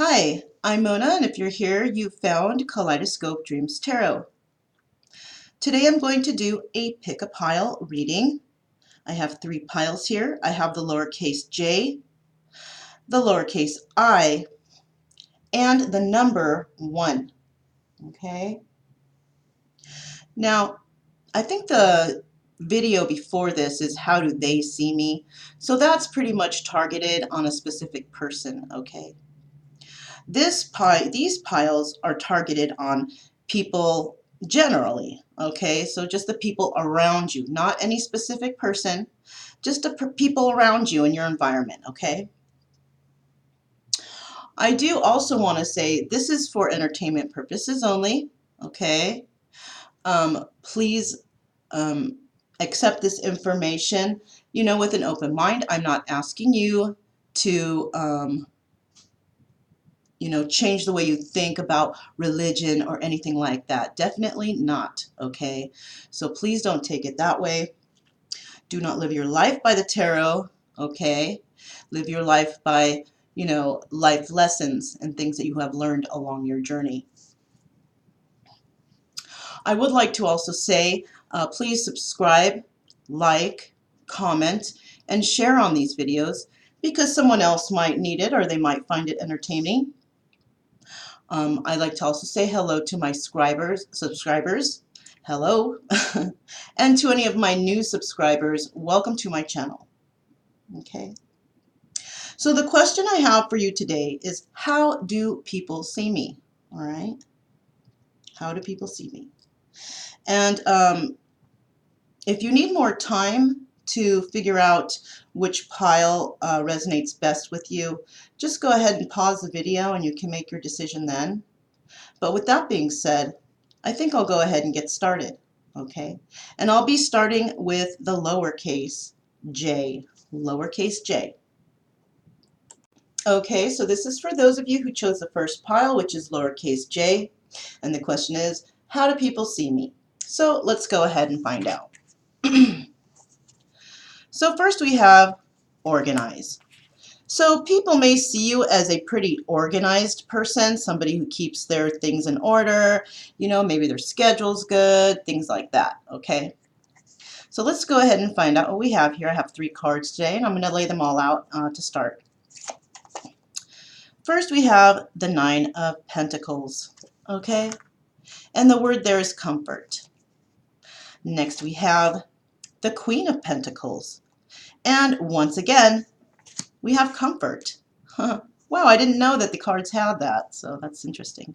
Hi, I'm Mona, and if you're here, you found Kaleidoscope Dreams Tarot. Today I'm going to do a pick-a-pile reading. I have three piles here. I have the lowercase j, the lowercase I, and the number 1. Okay? Now, I think the video before this is how do they see me? So that's pretty much targeted on a specific person, okay? These piles are targeted on people generally, okay? So just the people around you, not any specific person, just the people around you in your environment, okay? I do also want to say this is for entertainment purposes only, okay? Please accept this information, with an open mind. I'm not asking you to change the way you think about religion or anything like that. Definitely not, okay? So please don't take it that way. Do not live your life by the tarot, okay? Live your life by, life lessons and things that you have learned along your journey. I would like to also say, please subscribe, like, comment, and share on these videos because someone else might need it or they might find it entertaining. I'd like to also say hello to my subscribers, hello, and to any of my new subscribers, welcome to my channel. Okay. So the question I have for you today is, how do people see me? All right. How do people see me? And if you need more time to figure out which pile resonates best with you, just go ahead and pause the video and you can make your decision then. But with that being said, I think I'll go ahead and get started, okay? And I'll be starting with the lowercase j, lowercase j. Okay, so this is for those of you who chose the first pile, which is lowercase j, and the question is, how do people see me? So let's go ahead and find out. So first we have organize. So people may see you as a pretty organized person, somebody who keeps their things in order, maybe their schedule's good, things like that, okay? So let's go ahead and find out what we have here. I have 3 cards today, and I'm going to lay them all out to start. First, we have the 9 of Pentacles, okay? And the word there is comfort. Next, we have the Queen of Pentacles. And once again, we have comfort. Wow, I didn't know that the cards had that, so that's interesting.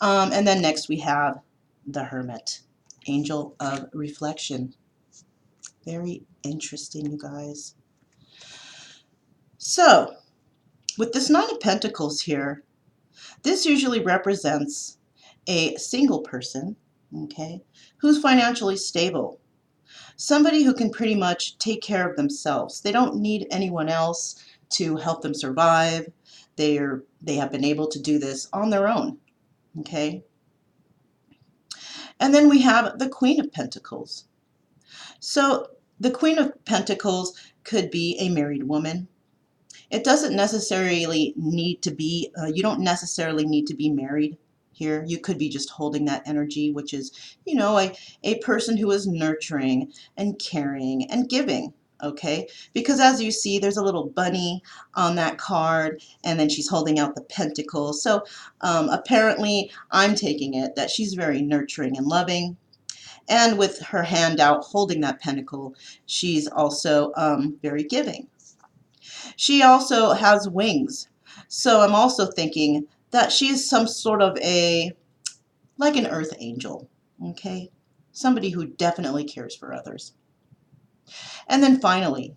And then next we have the Hermit, Angel of Reflection. Very interesting, you guys. So, with this 9 of Pentacles here, this usually represents a single person, okay, who's financially stable. Somebody who can pretty much take care of themselves. They don't need anyone else to help them survive. They have been able to do this on their own, okay? And then we have the Queen of Pentacles. So the Queen of Pentacles could be a married woman. It doesn't necessarily need to be, you don't necessarily need to be married here. You could be just holding that energy, which is, a person who is nurturing and caring and giving, okay? Because as you see, there's a little bunny on that card, and then she's holding out the pentacle. So apparently, I'm taking it that she's very nurturing and loving. And with her hand out holding that pentacle, she's also very giving. She also has wings. So I'm also thinking that she's some sort of like an earth angel, okay? Somebody who definitely cares for others. And then finally,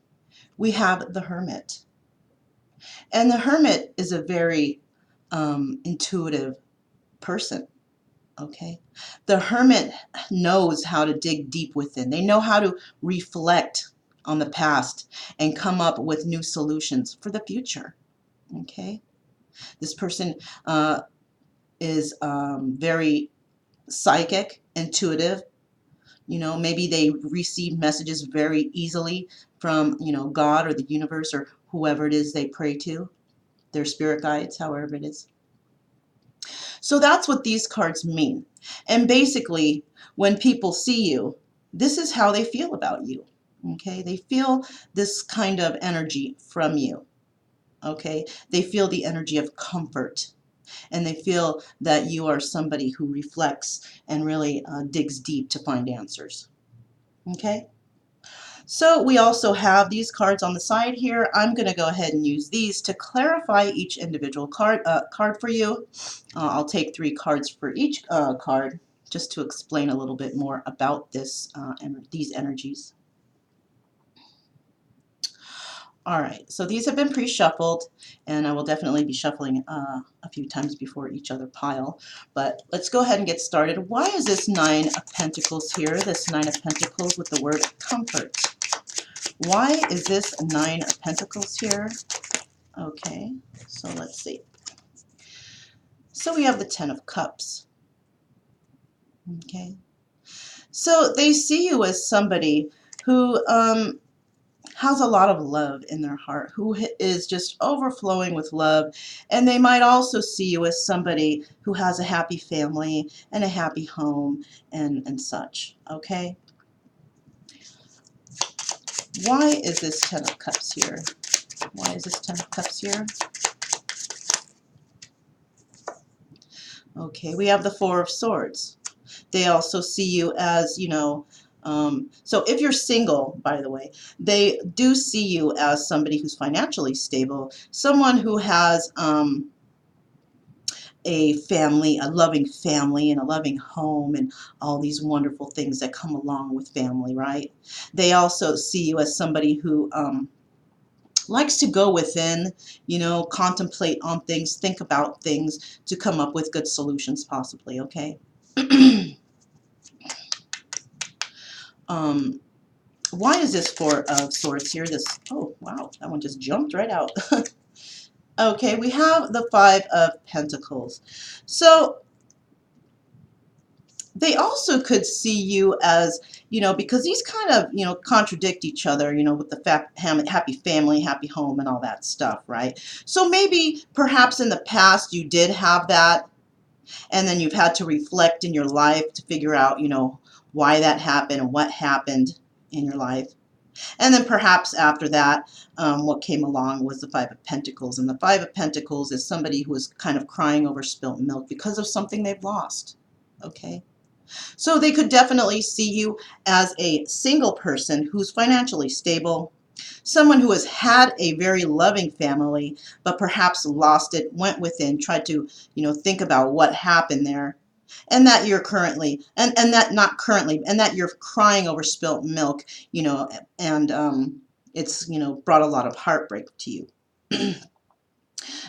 we have the Hermit. And the Hermit is a very intuitive person, okay? The Hermit knows how to dig deep within. They know how to reflect on the past and come up with new solutions for the future, okay? This person is very psychic, intuitive. Maybe they receive messages very easily from, God or the universe or whoever it is they pray to, their spirit guides, however it is. So that's what these cards mean. And basically, when people see you, this is how they feel about you. Okay, they feel this kind of energy from you. Okay, they feel the energy of comfort, and they feel that you are somebody who reflects and really digs deep to find answers. Okay, so we also have these cards on the side here. I'm going to go ahead and use these to clarify each individual card for you. I'll take 3 cards for each card just to explain a little bit more about this and these energies. All right, so these have been pre-shuffled, and I will definitely be shuffling a few times before each other pile. But let's go ahead and get started. Why is this 9 of Pentacles here, this 9 of Pentacles with the word comfort? Why is this 9 of Pentacles here? Okay, so let's see. So we have the 10 of Cups. Okay, so they see you as somebody who has a lot of love in their heart, who is just overflowing with love. And they might also see you as somebody who has a happy family and a happy home and such. Okay? Why is this 10 of Cups here? Why is this 10 of Cups here? Okay, we have the 4 of Swords. They also see you as, you know, so if you're single, by the way, they do see you as somebody who's financially stable, someone who has a family, a loving family, and a loving home, and all these wonderful things that come along with family, right? They also see you as somebody who likes to go within, you know, contemplate on things, think about things to come up with good solutions, possibly, okay? um, why is this 4 of Swords here? This, oh, wow, that one just jumped right out. Okay, we have the 5 of Pentacles. So they also could see you as, you know, because these kind of, you know, contradict each other, you know, with the happy family, happy home, and all that stuff, right? So maybe perhaps in the past you did have that, and then you've had to reflect in your life to figure out, you know, why that happened and what happened in your life. And then perhaps after that, what came along was the 5 of Pentacles. And the 5 of Pentacles is somebody who is kind of crying over spilt milk because of something they've lost. Okay? So they could definitely see you as a single person who's financially stable, someone who has had a very loving family, but perhaps lost it, went within, tried to, you know, think about what happened there, and that you're currently, and that not currently, and that you're crying over spilt milk, you know, and it's, you know, brought a lot of heartbreak to you.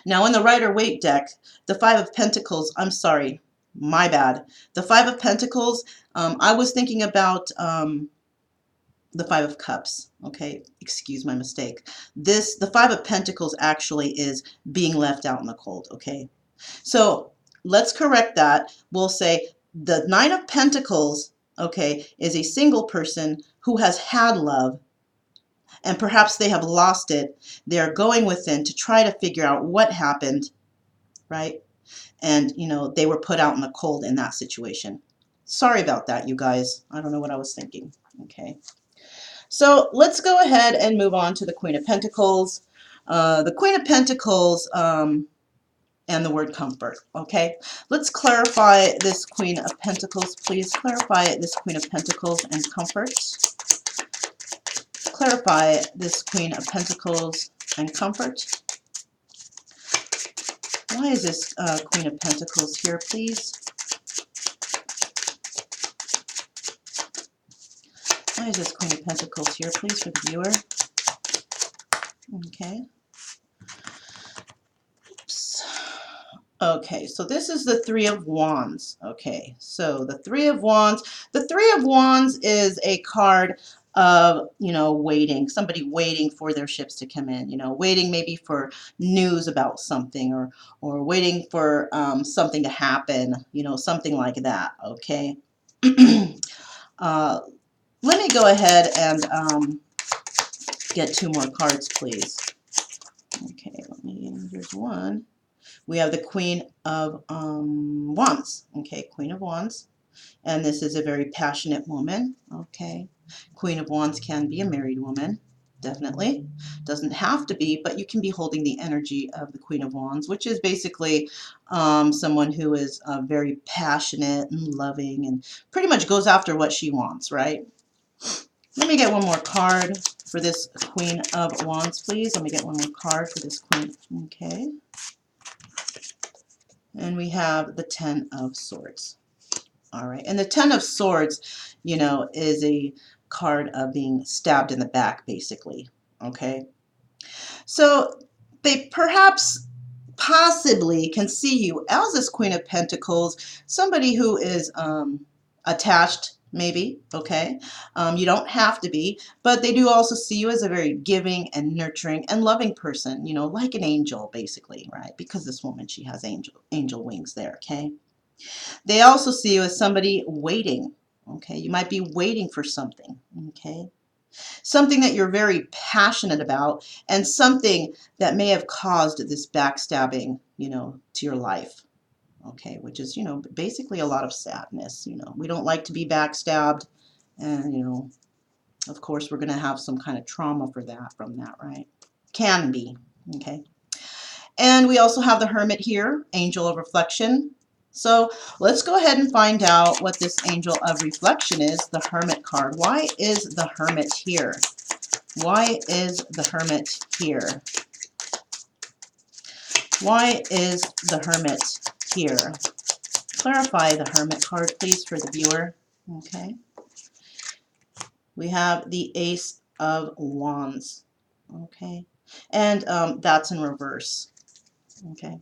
Now in the Rider-Waite deck, the 5 of Pentacles, I'm sorry, my bad. The 5 of Pentacles, I was thinking about the 5 of Cups. Okay, excuse my mistake. The 5 of Pentacles actually is being left out in the cold. Okay, so let's correct that. We'll say the 9 of Pentacles, okay, is a single person who has had love, and perhaps they have lost it. They're going within to try to figure out what happened, right? And, you know, they were put out in the cold in that situation. Sorry about that, you guys. I don't know what I was thinking. Okay. So let's go ahead and move on to the Queen of Pentacles. The Queen of Pentacles and the word comfort. Okay. Let's clarify this Queen of Pentacles, please. Clarify this Queen of Pentacles and comfort. Clarify this Queen of Pentacles and comfort. Why is this Queen of Pentacles here, please? Why is this Queen of Pentacles here, please, for the viewer? Okay. Oops. Okay, so this is the 3 of Wands. Okay, so the 3 of Wands. The 3 of Wands is a card of, you know, waiting. Somebody waiting for their ships to come in. You know, waiting maybe for news about something, or waiting for something to happen. You know, something like that. Okay. Let me go ahead and get 2 more cards, please. Okay, here's one. We have the Queen of Wands. Okay, Queen of Wands. And this is a very passionate woman. Okay. Queen of Wands can be a married woman. Definitely. Doesn't have to be, but you can be holding the energy of the Queen of Wands, which is basically someone who is very passionate and loving and pretty much goes after what she wants, right? Let me get one more card for this Queen of Wands, please. Let me get one more card for this Queen. Okay. And we have the Ten of Swords. All right. And the Ten of Swords, you know, is a card of being stabbed in the back, basically. Okay. So they perhaps possibly can see you as this Queen of Pentacles, somebody who is attached, maybe, okay? You don't have to be, but they do also see you as a very giving and nurturing and loving person, you know, like an angel, basically, right? Because this woman, she has angel wings there, okay? They also see you as somebody waiting, okay? You might be waiting for something, okay? Something that you're very passionate about and something that may have caused this backstabbing, you know, to your life, okay? Which is, you know, basically a lot of sadness, you know. We don't like to be backstabbed and, you know, of course we're going to have some kind of trauma for that, from that, right? Can be, okay? And we also have the Hermit here, Angel of Reflection. So let's go ahead and find out what this Angel of Reflection is, the Hermit card. Why is the Hermit here? Why is the Hermit here? Why is the Hermit here? Clarify the Hermit card, please, for the viewer. Okay. We have the Ace of Wands. Okay. And that's in reverse. Okay.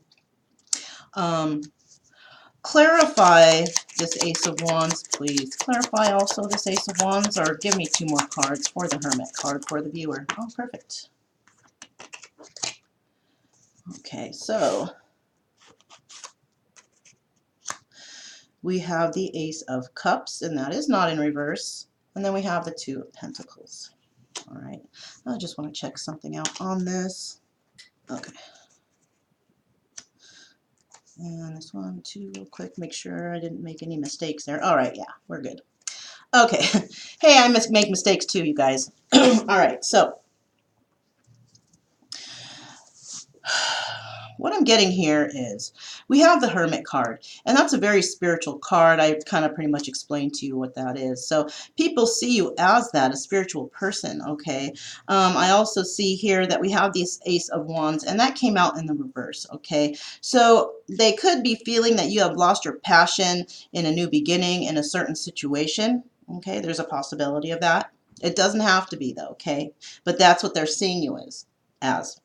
Clarify this Ace of Wands, please. Clarify also this Ace of Wands, or give me two more cards for the Hermit card for the viewer. Oh, perfect. Okay, so we have the Ace of Cups, and that is not in reverse. And then we have the Two of Pentacles. All right, I just want to check something out on this. Okay. And this one, too, real quick, make sure I didn't make any mistakes there. All right, yeah, we're good. Okay. Hey, I make mistakes too, you guys. All right, so what I'm getting here is we have the Hermit card, and that's a very spiritual card. I kind of pretty much explained to you what that is. So people see you as that, a spiritual person, okay? I also see here that we have this Ace of Wands, and that came out in the reverse, okay? So they could be feeling that you have lost your passion in a new beginning in a certain situation, okay? There's a possibility of that. It doesn't have to be, though, okay? But that's what they're seeing you as.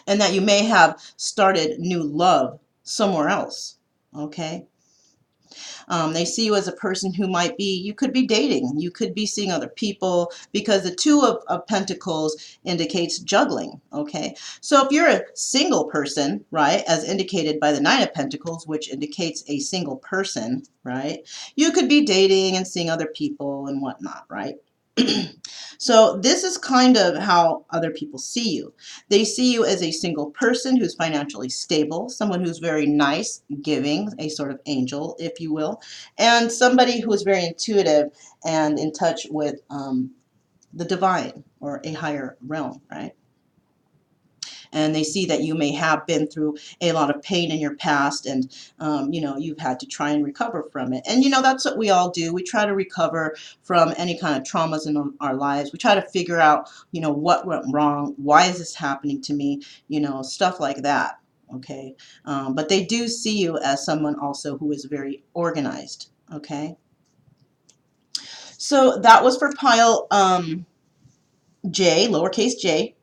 And that you may have started new love somewhere else, okay? They see you as a person who might be, you could be dating, you could be seeing other people, because the Two of Pentacles indicates juggling, okay? So if you're a single person, right, as indicated by the Nine of Pentacles, which indicates a single person, right, you could be dating and seeing other people and whatnot, right? So this is kind of how other people see you. They see you as a single person who's financially stable, someone who's very nice, giving, a sort of angel, if you will, and somebody who is very intuitive and in touch with the divine or a higher realm, right? And they see that you may have been through a lot of pain in your past, and you know, you've had to try and recover from it. And you know, that's what we all do. We try to recover from any kind of traumas in our lives. We try to figure out, you know, what went wrong, why is this happening to me, you know, stuff like that. Okay, but they do see you as someone also who is very organized. Okay, so that was for pile J, lowercase j.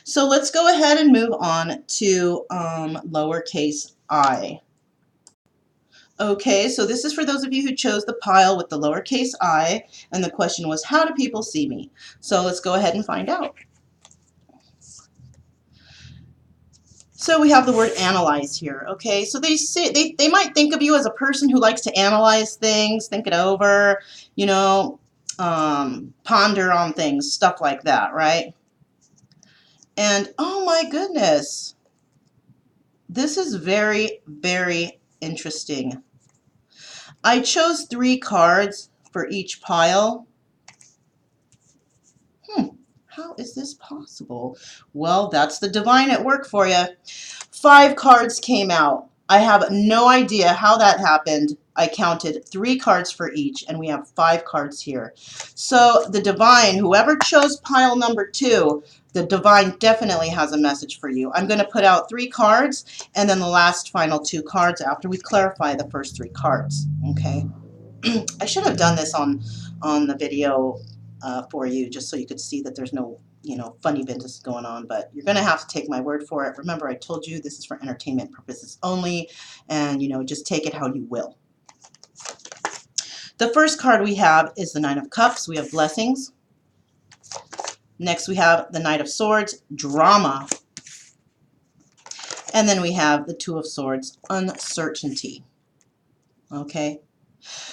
So let's go ahead and move on to lowercase I. Okay, so this is for those of you who chose the pile with the lowercase I, and the question was, how do people see me? So let's go ahead and find out. So we have the word analyze here, okay? So they might think of you as a person who likes to analyze things, think it over, you know, ponder on things, stuff like that, right? And oh my goodness, This is very, very interesting. I chose 3 cards for each pile. How is this possible? Well, that's the divine at work for you. 5 cards came out. I have no idea how that happened. I counted 3 cards for each, and we have 5 cards here. So the divine, whoever chose pile number 2, the divine definitely has a message for you. I'm going to put out 3 cards, and then the last final 2 cards after we clarify the first 3 cards. Okay. I should have done this on the video for you, just so you could see that there's no, funny business going on, but you're going to have to take my word for it. Remember, I told you this is for entertainment purposes only, and, just take it how you will. The first card we have is the Nine of Cups. We have blessings. Next, we have the Knight of Swords, drama. And then we have the Two of Swords, uncertainty. Okay.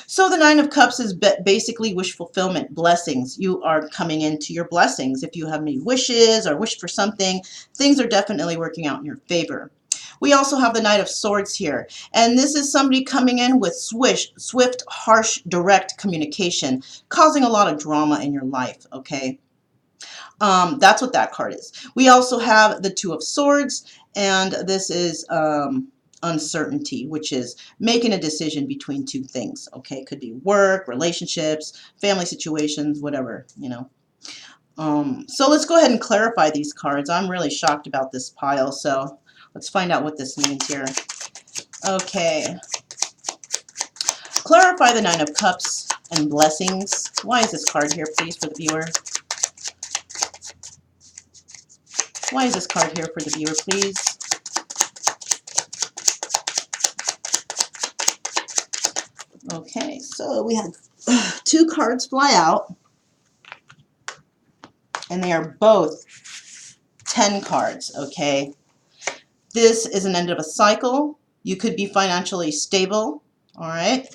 So the Nine of Cups is basically wish fulfillment, blessings. You are coming into your blessings. If you have any wishes or wish for something, things are definitely working out in your favor. We also have the Knight of Swords here, and this is somebody coming in with swift, harsh, direct communication, causing a lot of drama in your life, okay? That's what that card is. We also have the Two of Swords, and this is uncertainty, which is making a decision between 2 things. Okay, it could be work, relationships, family situations, whatever, So let's go ahead and clarify these cards. I'm really shocked about this pile, so let's find out what this means here. Okay. Clarify the Nine of Cups and blessings. Why is this card here, please, for the viewer? Why is this card here for the viewer, please? Okay, so we had 2 cards fly out, and they are both 10 cards, okay? This is an end of a cycle. You could be financially stable, all right?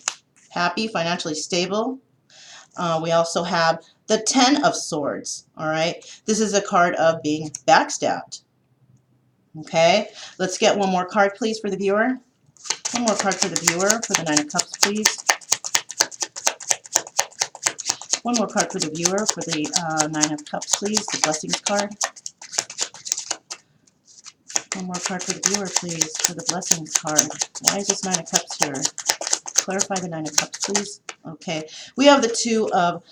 Happy, financially stable. We also have the 10 of Swords, all right? This is a card of being backstabbed, okay? Let's get one more card, please, for the viewer. One more card for the viewer for the Nine of Cups, please. One more card for the viewer for the Nine of Cups, please, the Blessings card. One more card for the viewer, please, for the Blessings card. Why is this Nine of Cups here? Clarify the Nine of Cups, please. Okay. We have the Two of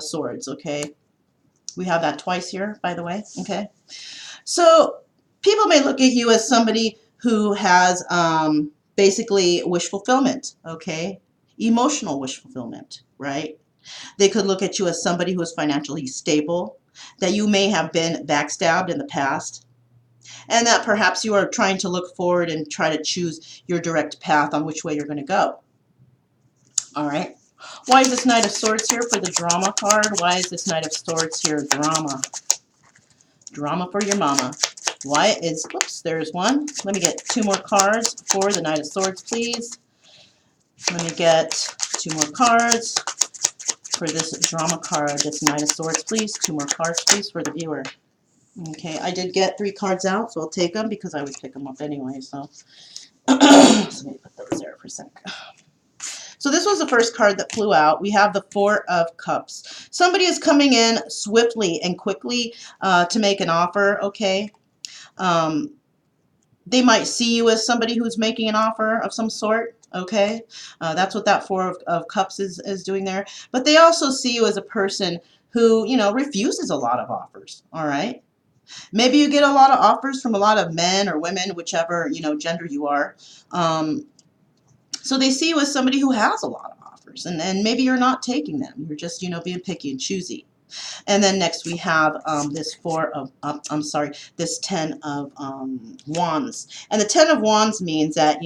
Swords, okay? We have that twice here, by the way, okay? So people may look at you as somebody who has basically wish fulfillment, okay? Emotional wish fulfillment, right? They could look at you as somebody who is financially stable, that you may have been backstabbed in the past, and that perhaps you are trying to look forward and try to choose your direct path on which way you're going to go. All right. Why is this Knight of Swords here for the drama card? Why is this Knight of Swords here? Drama. Drama for your mama. Why is, whoops, there's one. Let me get 2 more cards for the Knight of Swords, please. Let me get 2 more cards for this drama card, this Knight of Swords, please. 2 more cards, please, for the viewer. Okay, I did get 3 cards out, so I'll take them because I would pick them up anyway, so. So let me put those there for a sec. So this was the first card that flew out. We have the Four of Cups. Somebody is coming in swiftly and quickly to make an offer, okay? They might see you as somebody who's making an offer of some sort, okay? That's what that Four of Cups is doing there. But they also see you as a person who, refuses a lot of offers, all right? Maybe you get a lot of offers from a lot of men or women, whichever, gender you are. So they see you as somebody who has a lot of offers, and maybe you're not taking them. You're just, being picky and choosy. And then next we have this this 10 of Wands. And the 10 of Wands means that,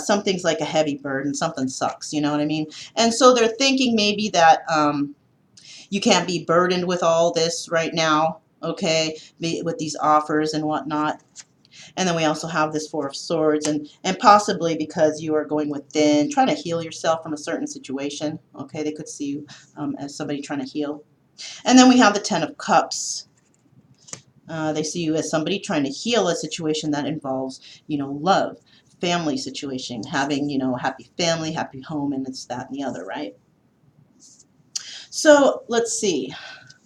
something's like a heavy burden, something sucks, you know what I mean? And so they're thinking maybe that you can't be burdened with all this right now, okay, with these offers and whatnot. And then we also have this Four of Swords, and possibly because you are going within, trying to heal yourself from a certain situation. Okay, they could see you as somebody trying to heal. And then we have the 10 of Cups. They see you as somebody trying to heal a situation that involves, love, family situation, having, a happy family, happy home, and it's that and the other, right? So let's see.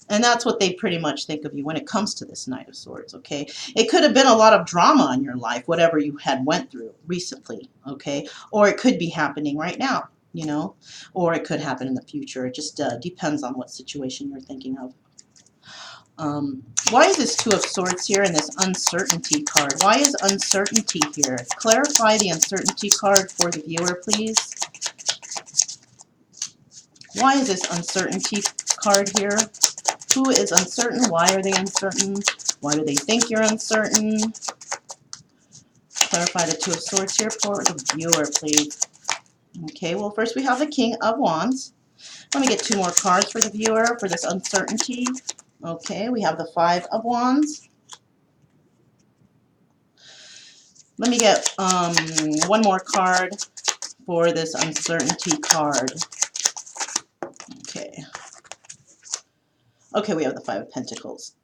And that's what they pretty much think of you when it comes to this Knight of Swords, okay? It could have been a lot of drama in your life, whatever you had went through recently, okay? Or it could be happening right now, or it could happen in the future. It just depends on what situation you're thinking of. Why is this Two of Swords here and this uncertainty card? Why is uncertainty here? Clarify the uncertainty card for the viewer, please. Why is this uncertainty card here? Who is uncertain? Why are they uncertain? Why do they think you're uncertain? Clarify the Two of Swords here for the viewer, please. Okay, well, first we have the King of Wands. Let me get 2 more cards for the viewer for this uncertainty. Okay, we have the Five of Wands. Let me get 1 more card for this uncertainty card. Okay. Okay, we have the Five of Pentacles.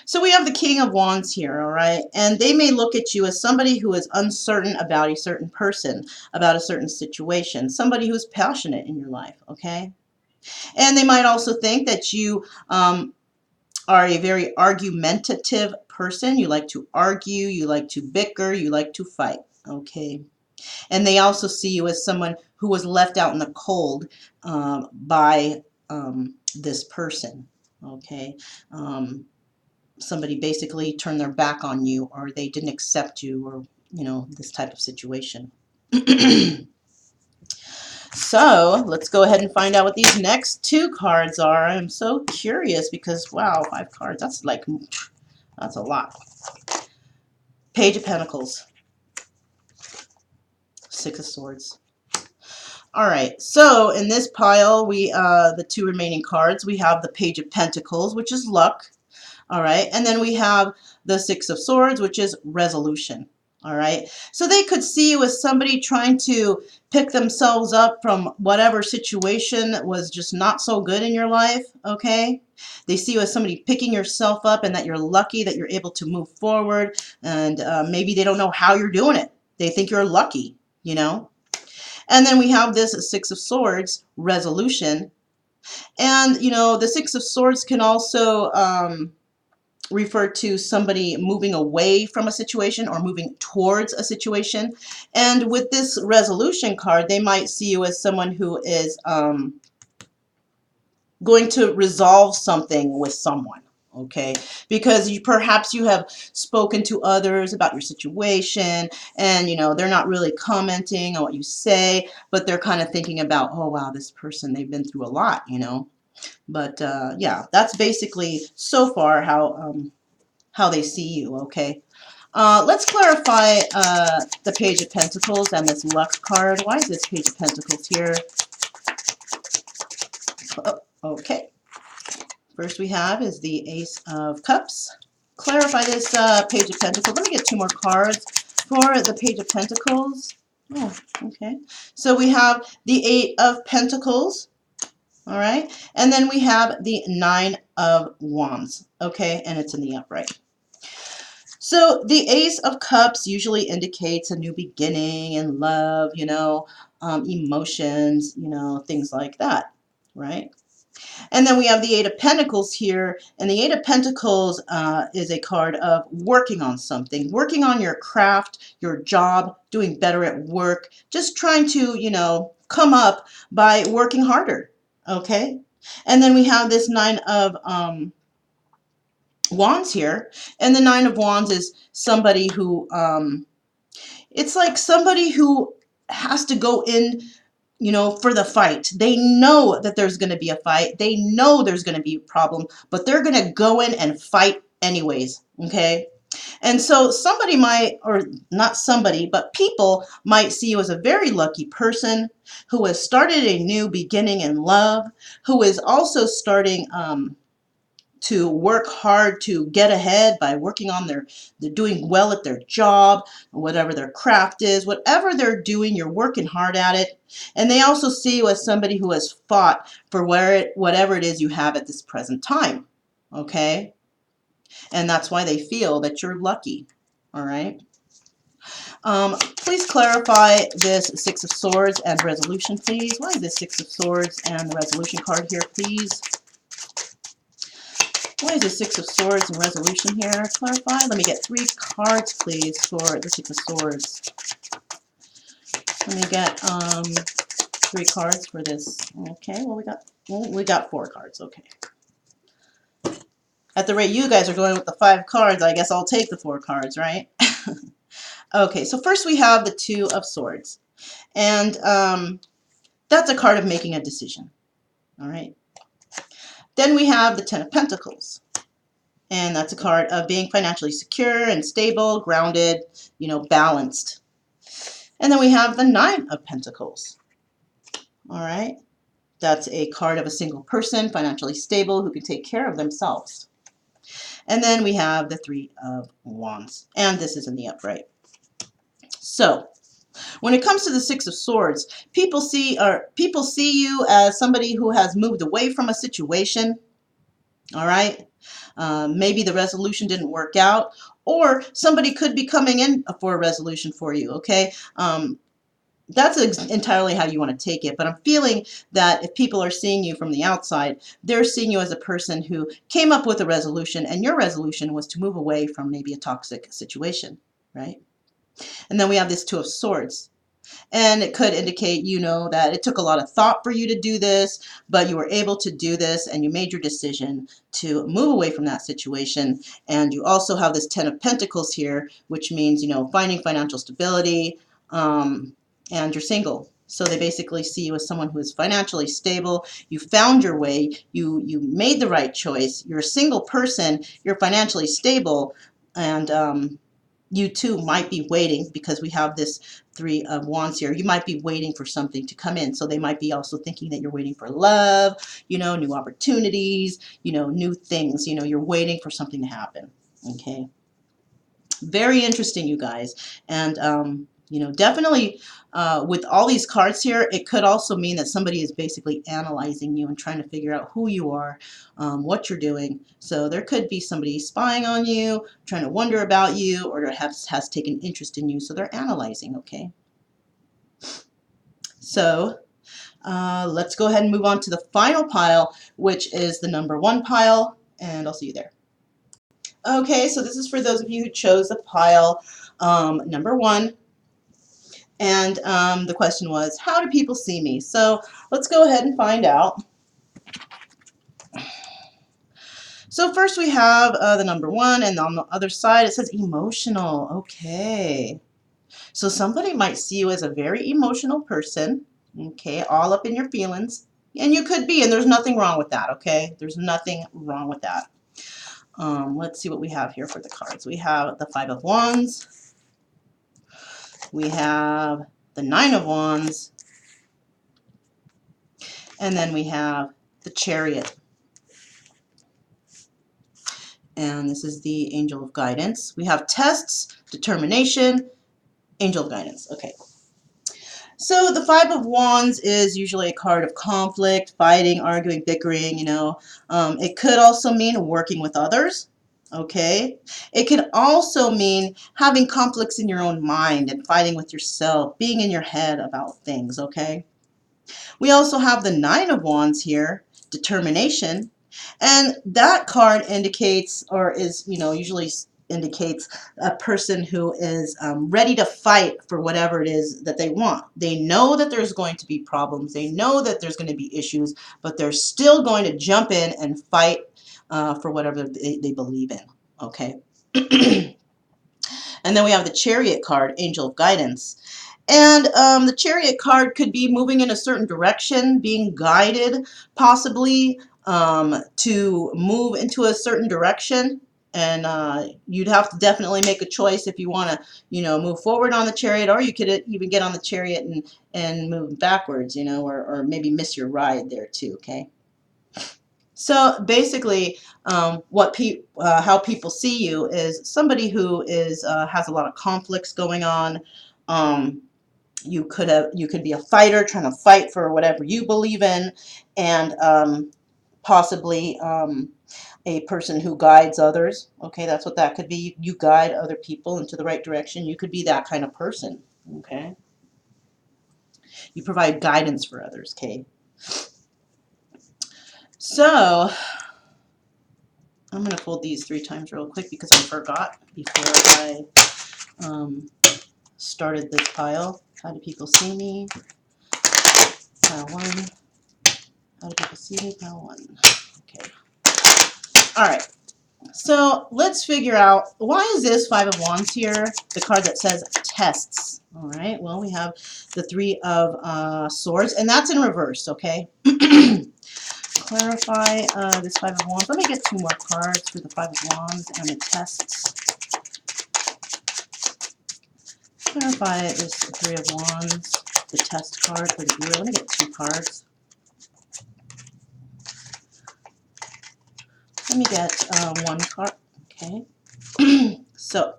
So we have the King of Wands here, all right? And they may look at you as somebody who is uncertain about a certain person, about a certain situation, somebody who's passionate in your life, okay? And they might also think that you are a very argumentative person. You like to argue, you like to bicker, you like to fight, okay? And they also see you as someone who was left out in the cold by this person, okay? Somebody basically turned their back on you, or they didn't accept you, or, this type of situation. So let's go ahead and find out what these next 2 cards are. I'm so curious because, wow, 5 cards, that's a lot. Page of Pentacles, Six of Swords. All right, so in this pile, the 2 remaining cards, we have the Page of Pentacles, which is luck. All right, and then we have the Six of Swords, which is resolution. All right, so they could see you as somebody trying to pick themselves up from whatever situation was just not so good in your life, okay? They see you as somebody picking yourself up and that you're lucky that you're able to move forward, and maybe they don't know how you're doing it. They think you're lucky, And then we have this Six of Swords, resolution. And, the Six of Swords can also refer to somebody moving away from a situation or moving towards a situation. And with this resolution card, they might see you as someone who is going to resolve something with someone. Okay, because perhaps you have spoken to others about your situation, and they're not really commenting on what you say, but they're kind of thinking about, oh wow, this person, they've been through a lot, But yeah, that's basically so far how they see you, okay? Let's clarify the Page of Pentacles and this luck card. Why is this Page of Pentacles here? Oh, okay. First we have is the Ace of Cups. Clarify this Page of Pentacles. Let me get 2 more cards for the Page of Pentacles. Oh, okay. So we have the Eight of Pentacles. All right. And then we have the Nine of Wands. Okay. And it's in the upright. So the Ace of Cups usually indicates a new beginning in love, emotions, things like that, right? And then we have the Eight of Pentacles here, and the Eight of Pentacles is a card of working on something, working on your craft, your job, doing better at work, just trying to, come up by working harder, okay? And then we have this Nine of Wands here, and the Nine of Wands is somebody who it's like somebody who has to go in, for the fight. They know that there's going to be a fight, they know there's going to be a problem, but they're going to go in and fight anyways, okay? And so somebody might, or not somebody, but people might see you as a very lucky person who has started a new beginning in love, who is also starting to work hard to get ahead by working on they're doing well at their job, whatever their craft is, whatever they're doing, you're working hard at it. And they also see you as somebody who has fought for whatever it is you have at this present time. Okay? And that's why they feel that you're lucky. All right. Please clarify this Six of Swords and resolution, please. Why is this Six of Swords and the resolution card here, please? Why is the Six of Swords and resolution here? Clarify. Let me get 3 cards, please, for the Six of Swords. Let me get 3 cards for this. Okay, well we got 4 cards. Okay. At the rate you guys are going with the 5 cards, I guess I'll take the 4 cards, right? Okay, so first we have the Two of Swords. And that's a card of making a decision. All right. Then we have the Ten of Pentacles. And that's a card of being financially secure and stable, grounded, you know, balanced. And then we have the Nine of Pentacles. All right. That's a card of a single person, financially stable, who can take care of themselves. And then we have the Three of Wands. And this is in the upright. So when it comes to the Six of Swords, people see you as somebody who has moved away from a situation. All right. Maybe the resolution didn't work out, or somebody could be coming in for a resolution for you. Okay. That's entirely how you want to take it. But I'm feeling that if people are seeing you from the outside, they're seeing you as a person who came up with a resolution, and your resolution was to move away from maybe a toxic situation, right? And then we have this Two of Swords. And it could indicate, you know, that it took a lot of thought for you to do this, but you were able to do this and you made your decision to move away from that situation. And you also have this Ten of Pentacles here, which means, you know, finding financial stability, and you're single. So they basically see you as someone who is financially stable. You found your way. You made the right choice. You're a single person. You're financially stable. And you too might be waiting, because we have this Three of Wands here. You might be waiting for something to come in. So they might be also thinking that you're waiting for love, you know, new opportunities, you know, new things. You know, you're waiting for something to happen. Okay. Very interesting, you guys. And you know, definitely with all these cards here, it could also mean that somebody is basically analyzing you and trying to figure out who you are, what you're doing. So there could be somebody spying on you, trying to wonder about you, or has taken interest in you. So they're analyzing, okay? So let's go ahead and move on to the final pile, which is the number 1 pile, and I'll see you there. Okay, so this is for those of you who chose the pile number 1. And the question was, how do people see me? So let's go ahead and find out. So first we have the number 1, and on the other side it says emotional. Okay. So somebody might see you as a very emotional person, okay, all up in your feelings. And you could be, and there's nothing wrong with that, okay? There's nothing wrong with that. Let's see what we have here for the cards. We have the Five of Wands. We have the Nine of Wands. And then we have the Chariot. And this is the Angel of Guidance. We have tests, determination, Angel of Guidance. Okay. So the Five of Wands is usually a card of conflict, fighting, arguing, bickering, you know. It could also mean working with others. Okay. It could also mean having conflicts in your own mind and fighting with yourself, being in your head about things. Okay. We also have the Nine of Wands here, determination. And that card indicates, or is, you know, usually indicates a person who is ready to fight for whatever it is that they want. They know that there's going to be problems. They know that there's going to be issues, but they're still going to jump in and fight for whatever they believe in. Okay. And then we have the Chariot card, Angel of Guidance. And the Chariot card could be moving in a certain direction, being guided possibly to move into a certain direction. And you'd have to definitely make a choice if you want to, you know, move forward on the Chariot, or you could even get on the Chariot and move backwards, you know, or maybe miss your ride there too, okay? So basically, how people see you is somebody who is has a lot of conflicts going on. You could be a fighter trying to fight for whatever you believe in, and possibly a person who guides others. Okay, that's what that could be. You guide other people into the right direction. You could be that kind of person. Okay, you provide guidance for others. Okay, so I'm going to fold these 3 times real quick because I forgot before I started this pile. How do people see me? Pile 1. How do people see me? Pile 1. Okay. All right. So let's figure out, why is this 5 of Wands here, the card that says tests? All right, well, we have the 3 of Swords, and that's in reverse, okay? Clarify this 5 of Wands. Let me get 2 more cards for the 5 of Wands and the tests. Clarify this 3 of Wands, the test card for the viewer. Let me get 2 cards. Let me get 1 card, okay? So,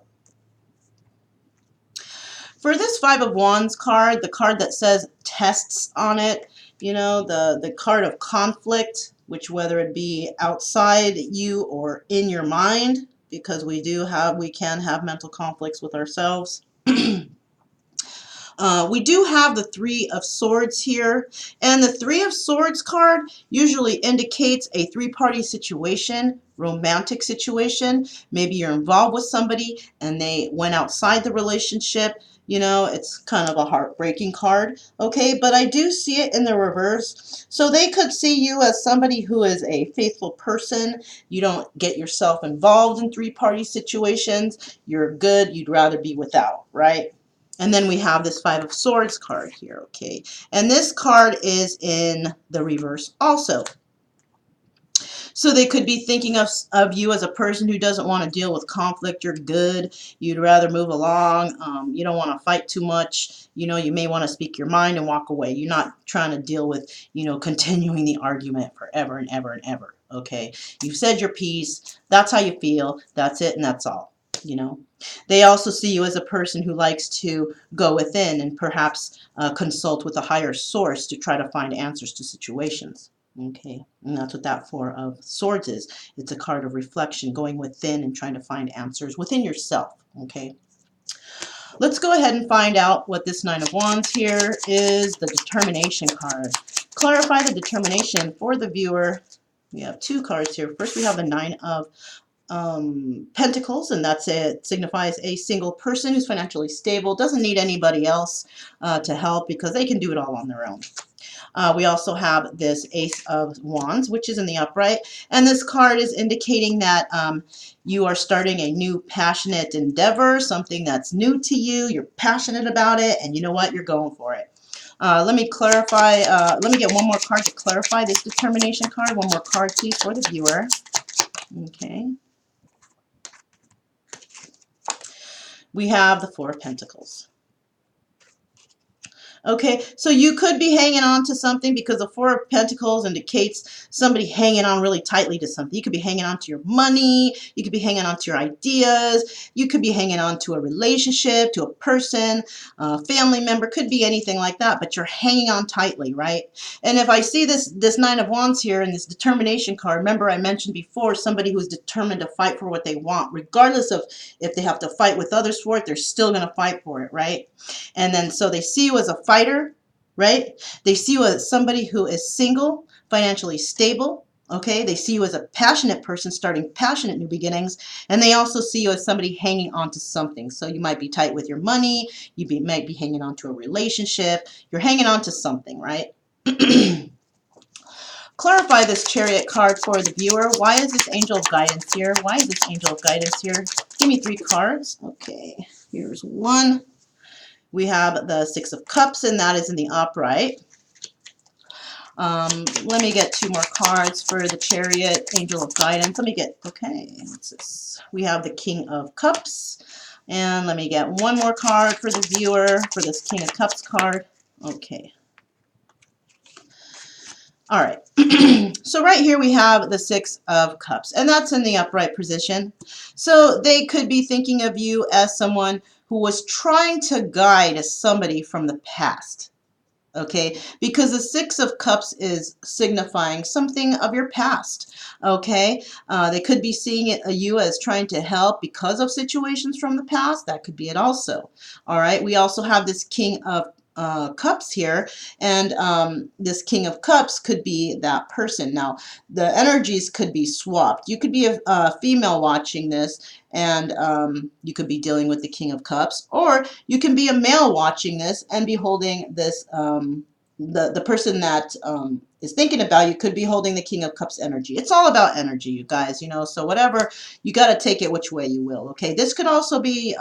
for this 5 of Wands card, the card that says tests on it, you know, the card of conflict, which whether it be outside you or in your mind, because we can have mental conflicts with ourselves. We do have the 3 of Swords here, and the 3 of Swords card usually indicates a 3-party situation, romantic situation. Maybe you're involved with somebody and they went outside the relationship. You know, it's kind of a heartbreaking card, okay? But I do see it in the reverse. So they could see you as somebody who is a faithful person. You don't get yourself involved in 3-party situations. You're good. You'd rather be without, right? And then we have this 5 of Swords card here, okay? And this card is in the reverse also. So they could be thinking of you as a person who doesn't want to deal with conflict. You're good. You'd rather move along. You don't want to fight too much. You know, you may want to speak your mind and walk away. You're not trying to deal with, you know, continuing the argument forever and ever and ever, okay? You've said your piece. That's how you feel. That's it, and that's all, you know? They also see you as a person who likes to go within and perhaps consult with a higher source to try to find answers to situations. Okay, and that's what that 4 of Swords is. It's a card of reflection, going within and trying to find answers within yourself. Okay, let's go ahead and find out what this 9 of Wands here is, the determination card. Clarify the determination for the viewer. We have 2 cards here. First, we have the 9 of Pentacles, and that's it. Signifies a single person who's financially stable, doesn't need anybody else to help because they can do it all on their own. We also have this Ace of Wands, which is in the upright, and this card is indicating that you are starting a new passionate endeavor, something that's new to you. You're passionate about it, and you know what? You're going for it. Let me clarify. Let me get 1 more card to clarify this determination card. 1 more card, please, for the viewer. Okay. We have the 4 of Pentacles. Okay, so you could be hanging on to something because the 4 of Pentacles indicates somebody hanging on really tightly to something. You could be hanging on to your money. You could be hanging on to your ideas. You could be hanging on to a relationship, to a person, a family member. Could be anything like that, but you're hanging on tightly, right? And if I see this 9 of Wands here in this determination card, remember I mentioned before, somebody who's determined to fight for what they want, regardless of if they have to fight with others for it, they're still going to fight for it, right? And then so they see you as a fighter, right? They see you as somebody who is single, financially stable, okay? They see you as a passionate person starting passionate new beginnings, and they also see you as somebody hanging on to something. So you might be tight with your money, might be hanging on to a relationship, you're hanging on to something, right? Clarify this Chariot card for the viewer. Why is this Angel of Guidance here? Why is this Angel of Guidance here? Give me 3 cards. Okay, here's 1. We have the 6 of Cups, and that is in the upright. Let me get 2 more cards for the Chariot, Angel of Guidance. Let me get, okay, what's this? We have the King of Cups. And let me get 1 more card for the viewer for this King of Cups card. Okay. All right. So right here we have the 6 of Cups, and that's in the upright position. So they could be thinking of you as someone who was trying to guide somebody from the past. Okay, because the Six of Cups is signifying something of your past. Okay, they could be seeing it, you as trying to help because of situations from the past. That could be it also. All right, we also have this King of Cups here, and this King of Cups could be that person. Now, the energies could be swapped. You could be a female watching this, and you could be dealing with the King of Cups, or you can be a male watching this and be holding this. The person that is thinking about you could be holding the King of Cups energy. It's all about energy, you guys. You know, so whatever, you got to take it which way you will. Okay, this could also be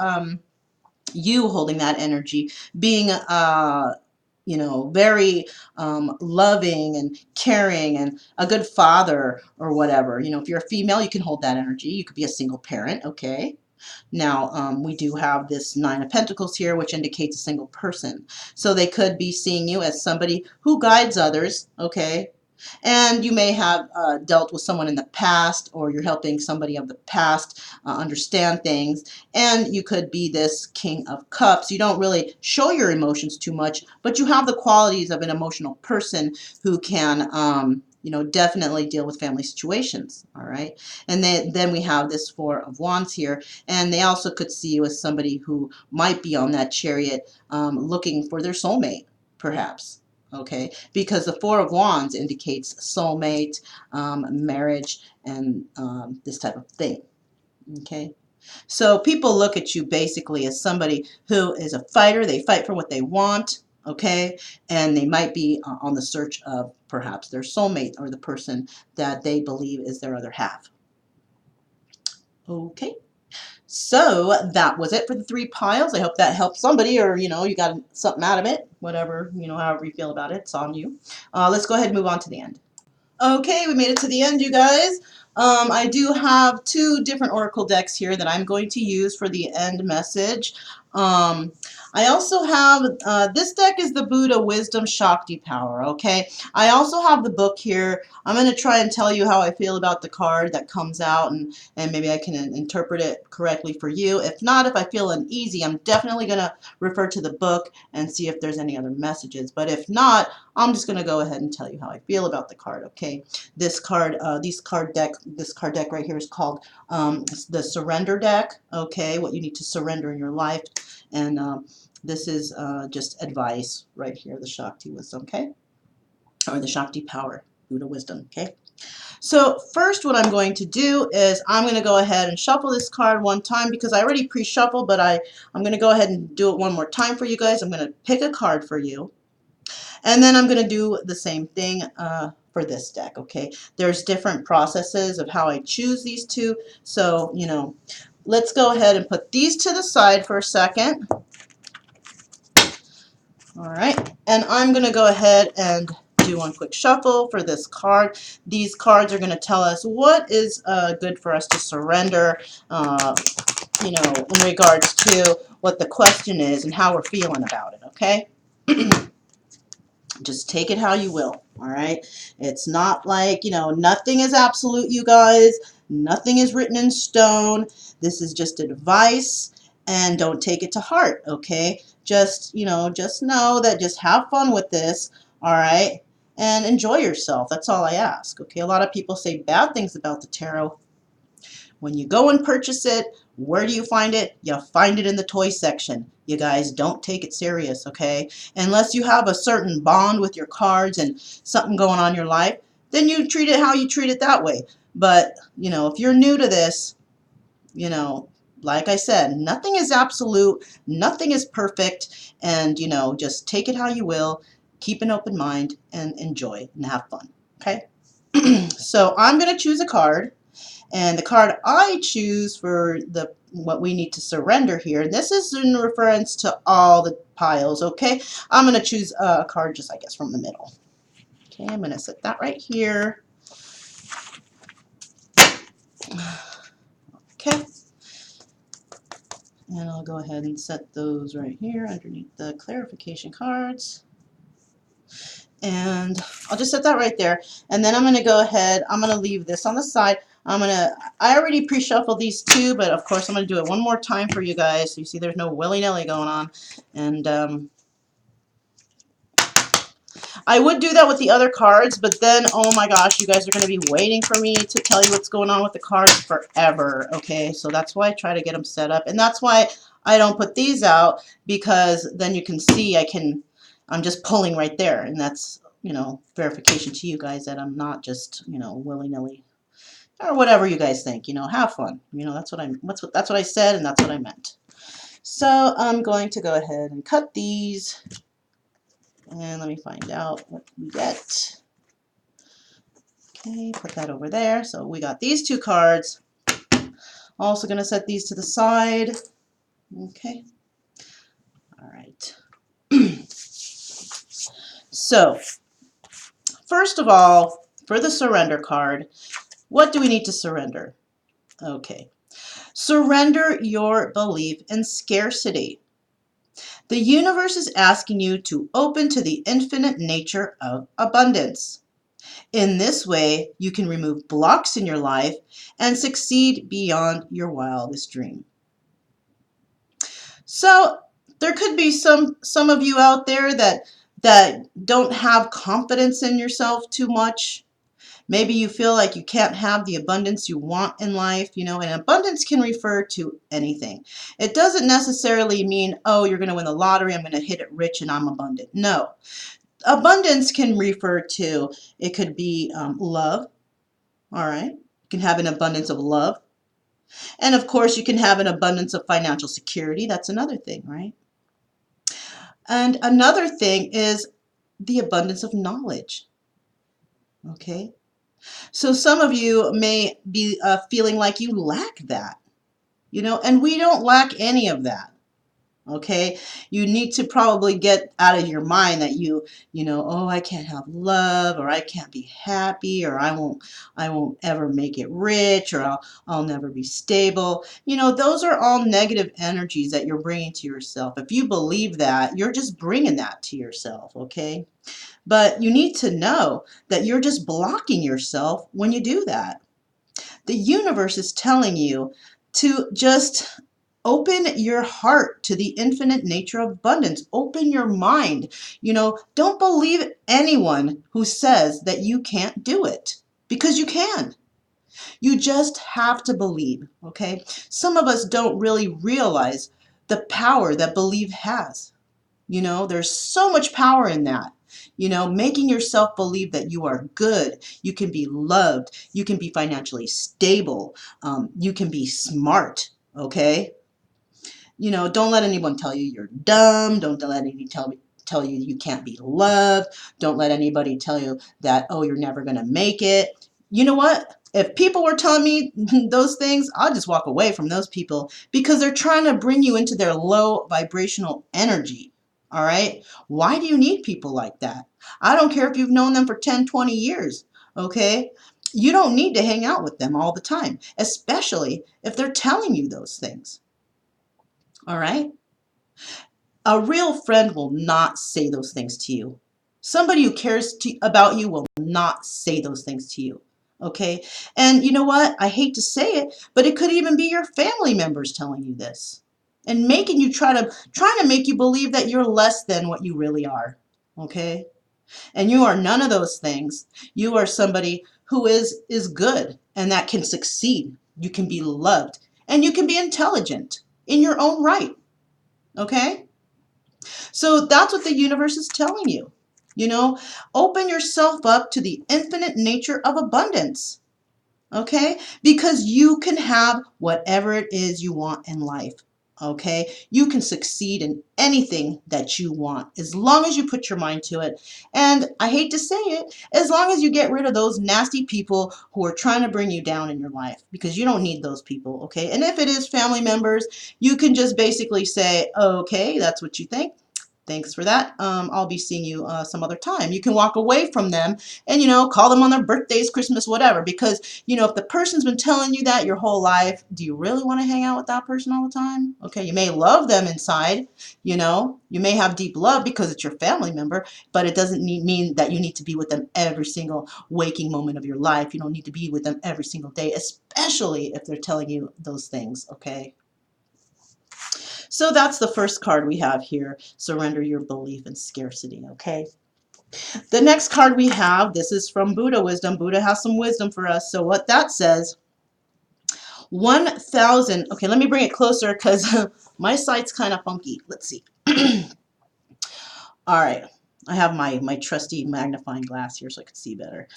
you holding that energy, being you know, very loving and caring and a good father or whatever. You know, if you're a female, you can hold that energy. You could be a single parent, okay? Now, we do have this Nine of Pentacles here, which indicates a single person. So they could be seeing you as somebody who guides others, okay? And you may have dealt with someone in the past, or you're helping somebody of the past understand things. And you could be this King of Cups. You don't really show your emotions too much, but you have the qualities of an emotional person who can, you know, definitely deal with family situations. All right. And then we have this Four of Wands here. And they also could see you as somebody who might be on that chariot looking for their soulmate, perhaps. Okay, because the Four of Wands indicates soulmate, marriage, and this type of thing. Okay, so people look at you basically as somebody who is a fighter. They fight for what they want. Okay, and they might be on the search of perhaps their soulmate or the person that they believe is their other half. Okay. So that was it for the three piles. I hope that helped somebody, or you know, you got something out of it. Whatever, you know, however you feel about it, it's on you. Let's go ahead and move on to the end. Okay, we made it to the end, you guys. I do have two different oracle decks here that I'm going to use for the end message. Um, I also have, this deck is the Buddha Wisdom Shakti Power, okay? I also have the book here. I'm going to try and tell you how I feel about the card that comes out, and maybe I can interpret it correctly for you. If not, if I feel uneasy, I'm definitely going to refer to the book and see if there's any other messages. But if not, I'm just going to go ahead and tell you how I feel about the card, okay? This card, this card deck right here is called the Surrender deck, okay? What you need to surrender in your life. And this is just advice right here, the Shakti Wisdom, okay? Or the Shakti Power, Buddha Wisdom, okay? So first what I'm going to do is I'm going to go ahead and shuffle this card one time because I already pre-shuffled, but I'm going to go ahead and do it one more time for you guys. I'm going to pick a card for you. And then I'm going to do the same thing for this deck, okay? There's different processes of how I choose these two. So, you know, let's go ahead and put these to the side for a second. All right. And I'm going to go ahead and do one quick shuffle for this card. These cards are going to tell us what is good for us to surrender, you know, in regards to what the question is and how we're feeling about it, okay? Just take it how you will, all right? It's not like, you know, nothing is absolute, you guys. Nothing is written in stone. This is just advice, and don't take it to heart, okay? Just, you know, just know that just have fun with this, all right? And enjoy yourself. That's all I ask, okay? A lot of people say bad things about the tarot. When you go and purchase it, where do you find it? You find it in the toy section. You guys, don't take it serious, okay? Unless you have a certain bond with your cards and something going on in your life, then you treat it how you treat it that way. But, you know, if you're new to this, you know, like I said, nothing is absolute, nothing is perfect, and, you know, just take it how you will, keep an open mind, and enjoy and have fun, okay? So I'm going to choose a card. And the card I choose for the what we need to surrender here, and this is in reference to all the piles, okay? I'm going to choose a card just, I guess, from the middle. Okay, I'm going to set that right here. Okay. And I'll go ahead and set those right here underneath the clarification cards. And I'll just set that right there. And then I'm going to go ahead, I'm going to leave this on the side. I already pre-shuffled these two, but of course I'm going to do it one more time for you guys. So you see there's no willy-nilly going on. And I would do that with the other cards, but then, oh my gosh, you guys are going to be waiting for me to tell you what's going on with the cards forever, okay? So that's why I try to get them set up, and that's why I don't put these out, because then you can see I'm just pulling right there, and that's, you know, verification to you guys that I'm not just, you know, willy-nilly, or whatever you guys think, you know, have fun. You know, that's what I said, and that's what I meant. So I'm going to go ahead and cut these. And let me find out what we get. Okay, put that over there. So we got these two cards. Also going to set these to the side. Okay. All right. So, first of all, for the surrender card, what do we need to surrender? Okay. Surrender your belief in scarcity. The universe is asking you to open to the infinite nature of abundance. In this way, you can remove blocks in your life and succeed beyond your wildest dream. So there could be some of you out there that don't have confidence in yourself too much. Maybe you feel like you can't have the abundance you want in life, you know, and abundance can refer to anything. It doesn't necessarily mean, oh, you're going to win the lottery, I'm going to hit it rich and I'm abundant. No. Abundance can refer to, it could be love. All right. You can have an abundance of love. And of course, you can have an abundance of financial security. That's another thing, right? And another thing is the abundance of knowledge. Okay. So some of you may be feeling like you lack that, you know, and we don't lack any of that. Okay, you need to probably get out of your mind that you know, oh, I can't have love, or I can't be happy, or I won't ever make it rich, or I'll never be stable. You know, those are all negative energies that you're bringing to yourself. If you believe that, you're just bringing that to yourself, okay? But you need to know that you're just blocking yourself when you do that. The universe is telling you to just open your heart to the infinite nature of abundance. Open your mind. You know, don't believe anyone who says that you can't do it, because you can. You just have to believe, okay? Some of us don't really realize the power that belief has. You know, there's so much power in that. You know, making yourself believe that you are good, you can be loved, you can be financially stable, you can be smart, okay? You know, don't let anyone tell you you're dumb. Don't let anybody tell you you can't be loved. Don't let anybody tell you that, oh, you're never going to make it. You know what? If people were telling me those things, I'll just walk away from those people, because they're trying to bring you into their low vibrational energy. All right? Why do you need people like that? I don't care if you've known them for 10, 20 years. Okay? You don't need to hang out with them all the time, especially if they're telling you those things. All right? A real friend will not say those things to you. Somebody who cares about you will not say those things to you. Okay? And you know what? I hate to say it, but it could even be your family members telling you this and making you trying to make you believe that you're less than what you really are. Okay? And you are none of those things. You are somebody who is good and that can succeed. You can be loved and you can be intelligent in your own right. Okay? So that's what the universe is telling you. You know, open yourself up to the infinite nature of abundance. Okay? Because you can have whatever it is you want in life. Okay? You can succeed in anything that you want as long as you put your mind to it. And I hate to say it, as long as you get rid of those nasty people who are trying to bring you down in your life, because you don't need those people. Okay? And if it is family members, you can just basically say, okay, that's what you think. Thanks for that. I'll be seeing you some other time. You can walk away from them and, you know, call them on their birthdays, Christmas, whatever. Because, you know, if the person's been telling you that your whole life, do you really want to hang out with that person all the time? Okay, you may love them inside, you know. You may have deep love because it's your family member, but it doesn't mean that you need to be with them every single waking moment of your life. You don't need to be with them every single day, especially if they're telling you those things, okay? So that's the first card we have here, surrender your belief in scarcity, okay? The next card we have, this is from Buddha wisdom. Buddha has some wisdom for us. So what that says, 1,000. Okay, let me bring it closer because my sight's kind of funky. Let's see. All right. I have my trusty magnifying glass here so I can see better.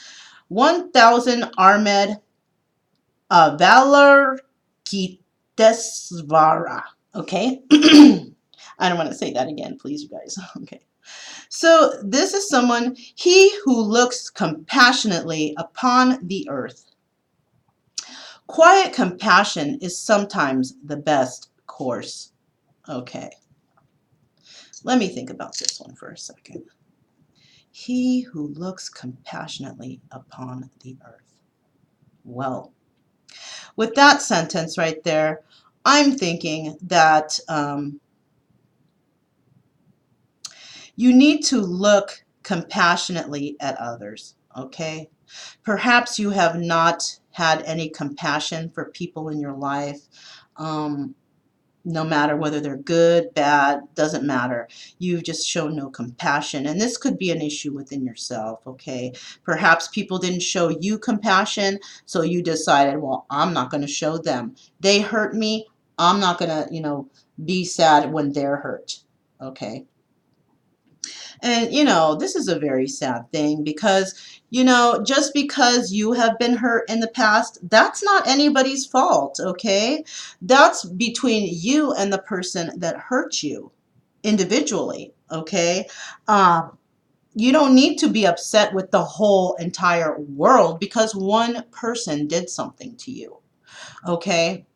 1,000 Armed Valor Kitesvara. Okay. I don't want to say that again, please, you guys. Okay. So this is someone, he who looks compassionately upon the earth. Quiet compassion is sometimes the best course. Okay. Let me think about this one for a second. He who looks compassionately upon the earth. Well, with that sentence right there, I'm thinking that you need to look compassionately at others, okay? Perhaps you have not had any compassion for people in your life. No matter whether they're good, bad, doesn't matter. You've just shown no compassion. And this could be an issue within yourself, okay? Perhaps people didn't show you compassion, so you decided, well, I'm not going to show them. They hurt me. I'm not going to, be sad when they're hurt, okay? And, this is a very sad thing because, just because you have been hurt in the past, that's not anybody's fault, okay? That's between you and the person that hurt you individually, okay? You don't need to be upset with the whole entire world because one person did something to you. Okay.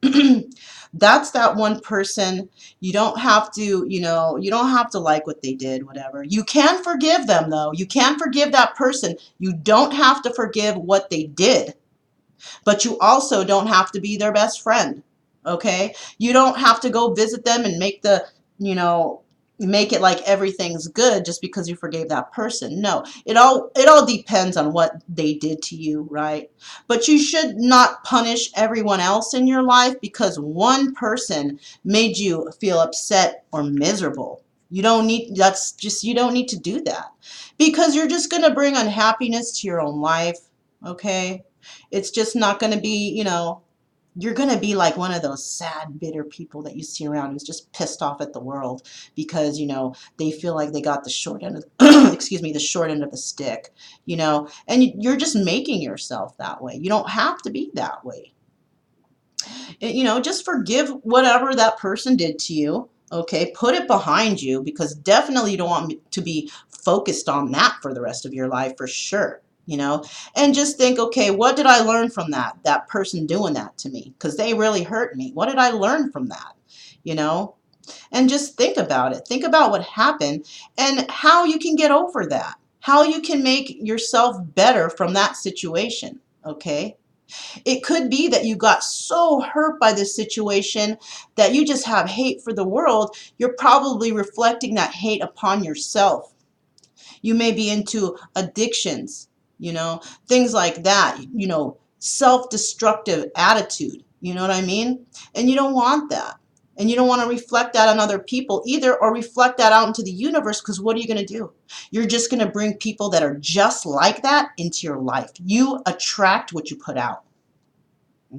That's that one person. You don't have to, you don't have to like what they did, whatever. You can forgive them though. You can forgive that person. You don't have to forgive what they did, but you also don't have to be their best friend. Okay. You don't have to go visit them and you know, make it like everything's good just because you forgave that person. No, it all depends on what they did to you, right? But you should not punish everyone else in your life because one person made you feel upset or miserable. You don't need to do that because you're just going to bring unhappiness to your own life, okay? It's just not going to be, you're going to be like one of those sad, bitter people that you see around who's just pissed off at the world because, they feel like they got the short end of, excuse me, the short end of the stick, and you're just making yourself that way. You don't have to be that way. Just forgive whatever that person did to you. Okay, put it behind you because definitely you don't want to be focused on that for the rest of your life for sure. And just think, okay, what did I learn from that person doing that to me? Because they really hurt me. What did I learn from that? You know, and just think about it. Think about what happened and how you can get over that. How you can make yourself better from that situation. Okay. It could be that you got so hurt by this situation that you just have hate for the world. You're probably reflecting that hate upon yourself. You may be into addictions, things like that, self-destructive attitude. You know what I mean? And you don't want that. And you don't want to reflect that on other people either or reflect that out into the universe because what are you going to do? You're just going to bring people that are just like that into your life. You attract what you put out.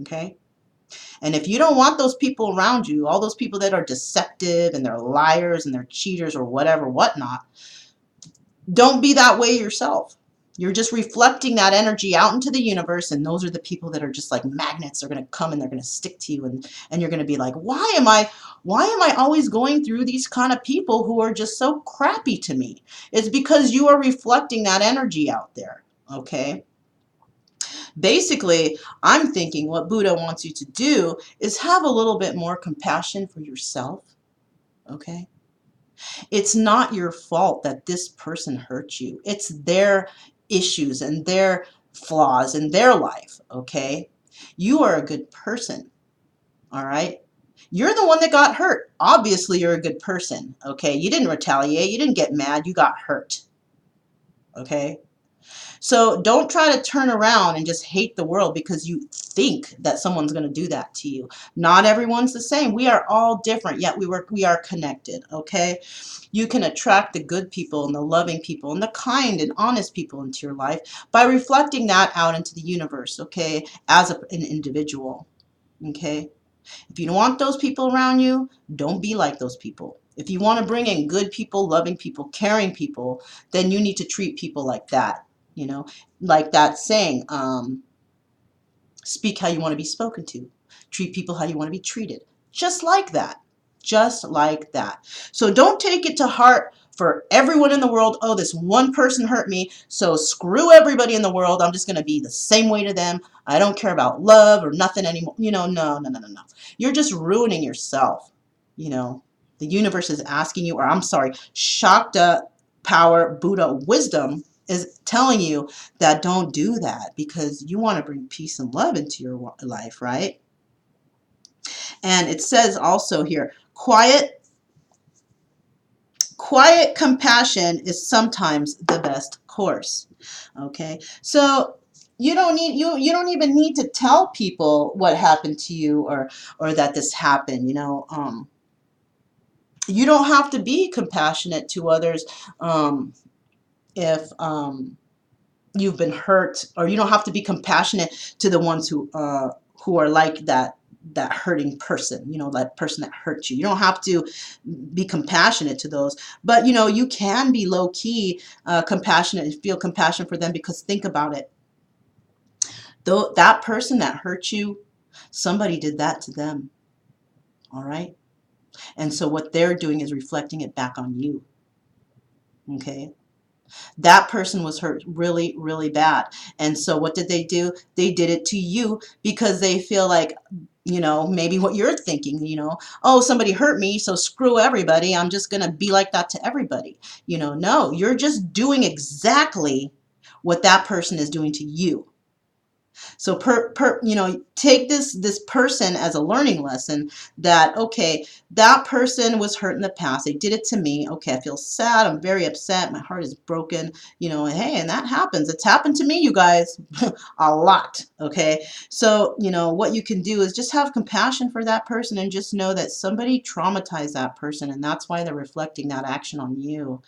Okay? And if you don't want those people around you, all those people that are deceptive and they're liars and they're cheaters or whatever, whatnot, don't be that way yourself. You're just reflecting that energy out into the universe, and those are the people that are just like magnets. They're going to come and they're going to stick to you, and you're going to be like, why am I always going through these kind of people who are just so crappy to me? It's because you are reflecting that energy out there, okay? Basically, I'm thinking what Buddha wants you to do is have a little bit more compassion for yourself, okay? It's not your fault that this person hurt you. It's their issues and their flaws in their life, okay? You are a good person, all right? You're the one that got hurt. Obviously, you're a good person, okay? You didn't retaliate. You didn't get mad. You got hurt, okay? So don't try to turn around and just hate the world because you think that someone's going to do that to you. Not everyone's the same. We are all different, yet we are connected, okay? You can attract the good people and the loving people and the kind and honest people into your life by reflecting that out into the universe, okay, as an individual, okay? If you don't want those people around you, don't be like those people. If you want to bring in good people, loving people, caring people, then you need to treat people like that, you know, like that saying, speak how you want to be spoken to. Treat people how you want to be treated. Just like that. Just like that. So don't take it to heart for everyone in the world. Oh, this one person hurt me, so screw everybody in the world. I'm just going to be the same way to them. I don't care about love or nothing anymore. You know, no, no, no, no, no. You're just ruining yourself. You know, the universe is asking you, or I'm sorry, Shakta power, Buddha wisdom is telling you that don't do that because you want to bring peace and love into your life, right? And it says also here, quiet compassion is sometimes the best course. Okay, so you don't even need to tell people what happened to you or that this happened. You don't have to be compassionate to others if you've been hurt, or you don't have to be compassionate to the ones who are like that hurting person, that person that hurt you. You don't have to be compassionate to those, but you can be low key compassionate and feel compassion for them, because think about it. Though that person that hurt you, somebody did that to them, all right? And so what they're doing is reflecting it back on you, okay? That person was hurt really, really bad. And so what did they do? They did it to you because they feel like, maybe what you're thinking, oh, somebody hurt me, so screw everybody. I'm just going to be like that to everybody. No, you're just doing exactly what that person is doing to you. So take this person as a learning lesson that, okay, that person was hurt in the past. They did it to me. Okay, I feel sad. I'm very upset. My heart is broken. Hey, and that happens. It's happened to me, you guys, a lot. Okay, so what you can do is just have compassion for that person and just know that somebody traumatized that person, and that's why they're reflecting that action on you.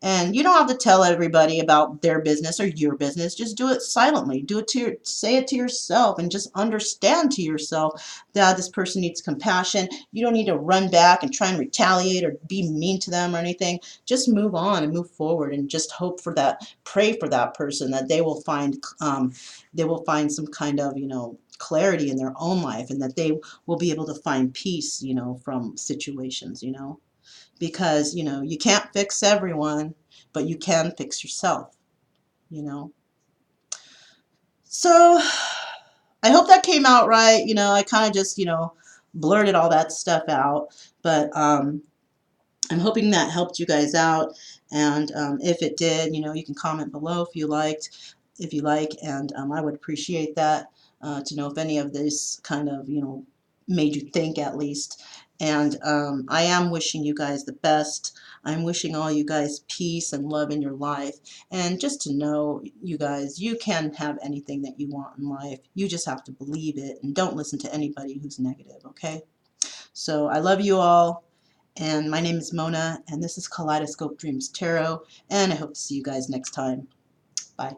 And you don't have to tell everybody about their business or your business. Just do it silently. Say it to yourself, and just understand to yourself that this person needs compassion. You don't need to run back and try and retaliate or be mean to them or anything. Just move on and move forward, and just hope for that. Pray for that person that they will find some kind of clarity in their own life, and that they will be able to find peace from situations. Because you can't fix everyone, but you can fix yourself. you know so I hope that came out right. I kind of just blurted all that stuff out, but I'm hoping that helped you guys out. And if it did, you can comment below if you like, and I would appreciate that, to know if any of this kind of, made you think at least. And I am wishing you guys the best. I'm wishing all you guys peace and love in your life. And just to know, you guys, you can have anything that you want in life. You just have to believe it, and don't listen to anybody who's negative, okay? So I love you all. And my name is Mona, and this is Kaleidoscope Dreams Tarot, and I hope to see you guys next time. Bye.